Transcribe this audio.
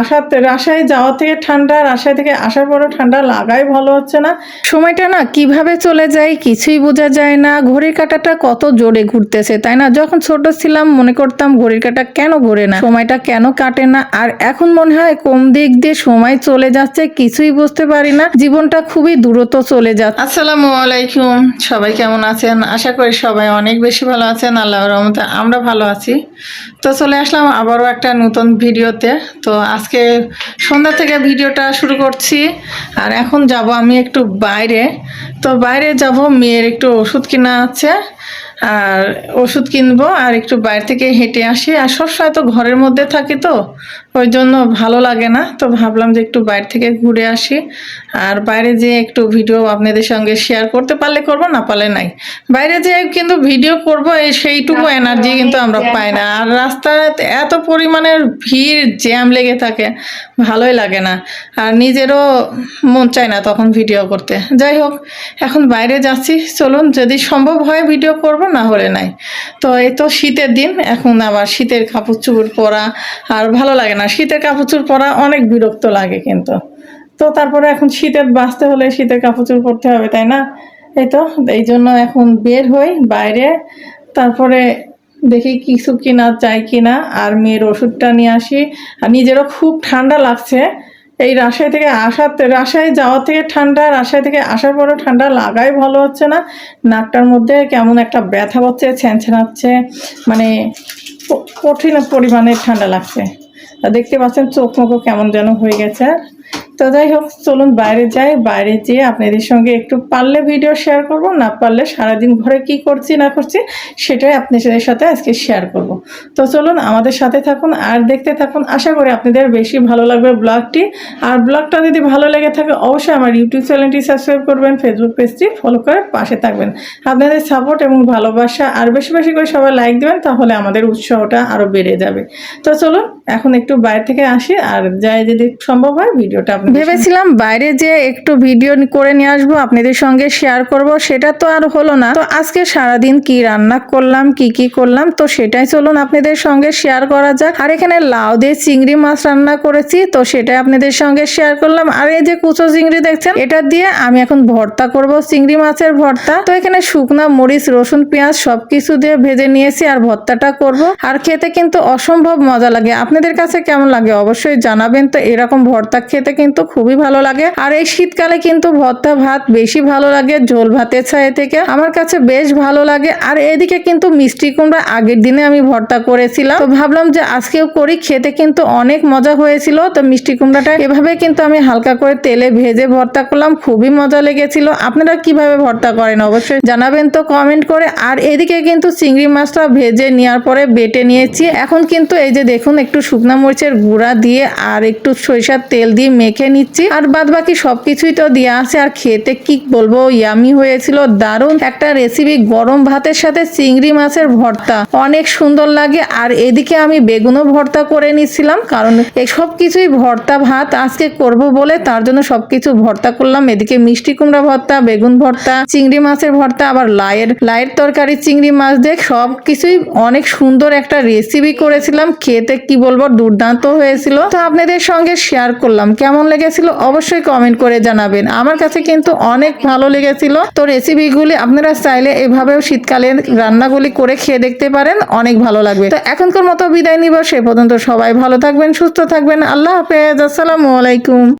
রাজশাহী যাওয়া থেকে ঠান্ডা, রাজশাহী থেকে আসার পরও ঠান্ডা লাগাই ভালো হচ্ছে না। সময়টা না কিভাবে চলে যায় কিছুই বোঝা যায় না। ঘড়ির কাঁটাটা কত জোরে ঘুরতেছে, তাই না? যখন ছোট ছিলাম মনে করতাম ঘড়ির কাঁটা কেন ঘোরে না, সময়টা কেন কাটে না। আর এখন মনে হয় কোন দিক দিয়ে সময় চলে যাচ্ছে কিছুই বুঝতে পারি না। জীবনটা খুবই দ্রুত চলে যাচ্ছে। আসসালামু আলাইকুম, সবাই কেমন আছেন? আশা করি সবাই অনেক বেশি ভালো আছেন। আল্লাহর রহমতে আমরা ভালো আছি। তো চলে আসলাম আবারও একটা নতুন ভিডিওতে। তো আজকে সন্ধ্যা থেকে ভিডিওটা শুরু করছি। আর এখন যাব আমি একটু বাইরে। তো বাইরে যাব, মেয়ের একটু ওষুধ কেনা আছে, আর ওষুধ কিনবো আর একটু বাইরে থেকে হেঁটে আসি। আর সবসময় তো ঘরের মধ্যে থাকি, তো ওই জন্য ভালো লাগে না। তো ভাবলাম যে একটু বাইরে থেকে ঘুরে আসি। আর বাইরে যেয়ে একটু ভিডিও আপনাদের সঙ্গে শেয়ার করতে পারলে করবো, না পারলে নাই। বাইরে যেয়ে কিন্তু ভিডিও করবো সেইটুকু এনার্জি কিন্তু আমরা পাই না। আর রাস্তায় এত পরিমাণের ভিড়, জ্যাম লেগে থাকে, ভালোই লাগে না। আর নিজেরও মন চায় না তখন ভিডিও করতে। যাই হোক, এখন বাইরে যাচ্ছি, চলুন যদি সম্ভব হয় ভিডিও করব, না হলে নাই। তো এই তো শীতের দিন, এখন আবার শীতের কাপড় চোপড় পরা আর ভালো লাগে না। শীতের কাপড় চোপড় পরা অনেক বিরক্ত লাগে কিন্তু। তো তারপরে এখন শীতের বাঁচতে হলে শীতের কাপড় চোপড় পরতে হবে, তাই না? এই তো এই জন্য এখন বের হই বাইরে। তারপরে দেখি কিছু কিনা চাই কিনা, আর মেয়ের ওষুধটা নিয়ে আসি। আর নিজেরও খুব ঠান্ডা লাগছে। এই রাজশাহী যাওয়া থেকে ঠান্ডা, রাজশাহী থেকে আসার পরও ঠান্ডা লাগাই ভালো হচ্ছে না। নাকটার মধ্যে কেমন একটা ব্যথা হচ্ছে, ছ্যানছ্যানাচ্ছে, মানে কঠিন পরিমাণে ঠান্ডা লাগছে। আর দেখতে পাচ্ছেন চোখ মুখও কেমন যেন হয়ে গেছে। তো যাই হোক, চলুন বাইরে যাই। বাইরে যেয়ে আপনাদের সঙ্গে একটু পারলে ভিডিও শেয়ার করব, না পারলে সারাদিন ঘরে কি করছি না করছি সেটাই আপনাদের সাথে আজকে শেয়ার করব। তো চলুন আমাদের সাথে থাকুন আর দেখতে থাকুন। আশা করি আপনাদের বেশি ভালো লাগবে ব্লগটি। আর ব্লগটা যদি ভালো লেগে থাকে অবশ্যই আমার ইউটিউব চ্যানেলটি সাবস্ক্রাইব করবেন, ফেসবুক পেজটি ফলো করে পাশে থাকবেন। আপনাদের সাপোর্ট এবং ভালোবাসা আর বেশি বেশি করে সবাই লাইক দেবেন, তাহলে আমাদের উৎসাহটা আরও বেড়ে যাবে। তো চলুন এখন একটু বাইরে থেকে আসি, আর যাই যদি সম্ভব হয় ভিডিওটা ভেবেছিলাম বাইরে যে একটু ভিডিও করে নিয়ে আসবো, আপনাদের সঙ্গে শেয়ার করব, সেটা তো আর হলো না। তো আজকে সারাদিন কি রান্না করলাম, কি করলাম, তো সেটাই চলুন আপনাদের সঙ্গে শেয়ার করা যাক। আর এখানে লাউ দিয়ে চিংড়ি মাছ রান্না করেছি, তো সেটাই আপনাদের সঙ্গে শেয়ার করলাম। আর এই যে কুচো চিংড়ি দেখছেন, এটা দিয়ে আমি এখন ভর্তা করব, চিংড়ি মাছের ভর্তা। তো এখানে শুকনা মরিচ, রসুন, পেঁয়াজ সবকিছু দিয়ে ভেজে নিয়েছি আর ভর্তাটা করব। আর খেতে কিন্তু অসম্ভব মজা লাগে। আপনাদের কাছে কেমন লাগে অবশ্যই জানাবেন। তো এরকম ভর্তা খেতে কিন্তু খুবই ভালো লাগে। আর এই শীতকালে কিন্তু ভর্তা ভাত বেশি ভালো লাগে ঝোল ভাতের ছায়া থেকে, আমার কাছে বেশ ভালো লাগে। আর এদিকে কিন্তু মিষ্টি কুমড়া আগের দিনে আমি ভর্তা করেছিলাম, তো ভাবলাম যে আজকেও করি, খেতে কিন্তু অনেক মজা হয়েছিল। তো মিষ্টি কুমড়াটা এভাবে কিন্তু আমি হালকা করে তেলে ভেজে ভর্তা করলাম, খুবই মজা লেগেছিল। আপনারা কিভাবে ভর্তা করেন অবশ্যই জানাবেন তো কমেন্ট করে। আর এদিকে কিন্তু চিংড়ি মাছটা ভেজে নেওয়ার পরে বেটে নিয়েছি। এখন কিন্তু এই যে দেখুন একটু শুকনা মরিচের গুঁড়া দিয়ে আর একটু সরিষার তেল দিয়ে মেখে নিচ্ছি। আর বাদ বাকি সবকিছুই তো দেওয়া আছে। আর খেতে কি বলবো, ইয়ামি হয়েছিল, দারুণ একটা রেসিপি। গরম ভাতের সাথে চিংড়ি মাছের ভর্তা অনেক সুন্দর লাগে। আর এদিকে আমি বেগুনও ভর্তা করে নিচ্ছিলাম, কারণ এই সব কিছুই ভর্তা ভাত আজকে করব বলে তার জন্য সবকিছু ভর্তা করলাম। এদিকে মিষ্টি কুমড়া ভর্তা, বেগুন ভর্তা, চিংড়ি মাছের ভর্তা, আবার লাইয়ের তরকারি চিংড়ি মাছ দিয়ে সবকিছুই অনেক সুন্দর একটা রেসিপি করেছিলাম। খেতে কি বলবো, দুর্দান্ত হয়েছিল। তো আপনাদের সঙ্গে শেয়ার করলাম, কেমন লেগেছিল অবশ্যই কমেন্ট করে জানাবেন। আমার কাছে কিন্তু অনেক ভালো লেগেছিল। তো রেসিপিগুলি আপনারা চাইলে এভাবেও শীতকালের রান্নাগুলি করে খেয়ে দেখতে পারেন, অনেক ভালো লাগবে। তো এখনকার মতো বিদায় নিব, সে পর্যন্ত সবাই ভালো থাকবেন, সুস্থ থাকবেন। আল্লাহ হাফেজ, আসসালামু আলাইকুম।